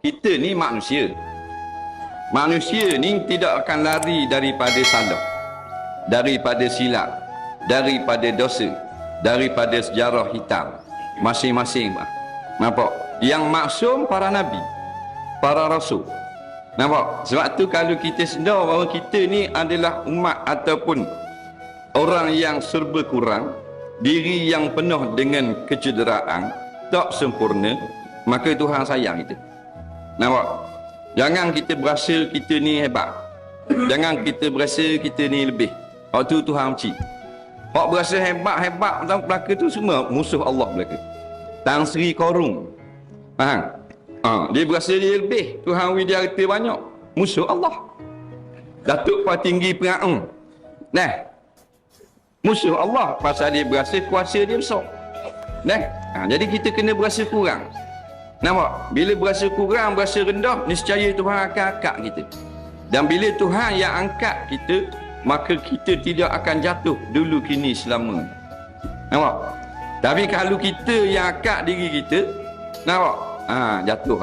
Kita ni manusia. Manusia ni tidak akan lari daripada salah, daripada silap, daripada dosa, daripada sejarah hitam. Masing-masing, nampak? Yang maksum para nabi, para rasul. Nampak? Sebab tu kalau kita sedar bahawa kita ni adalah umat ataupun orang yang serba kurang, diri yang penuh dengan kecederaan, tak sempurna, maka Tuhan sayang kita. Nampak? Jangan kita berasa kita ni hebat. Jangan kita berasa kita ni lebih. Waktu Tuhan benci. Hak berasa hebat-hebat dalam belaka tu semua musuh Allah belaka. Tan Sri Korung. Faham? Dia berasa dia lebih. Tuhan beri dia harta banyak. Musuh Allah. Datuk Patinggi Pengaung. Nah. Musuh Allah pasal dia berasa kuasa dia besar. Nah. Jadi kita kena berasa kurang. Nampak? Bila berasa kurang, berasa rendah, niscaya Tuhan akan angkat kita. Dan bila Tuhan yang angkat kita, maka kita tidak akan jatuh dulu kini selama. Nampak? Tapi kalau kita yang angkat diri kita, nampak? Jatuh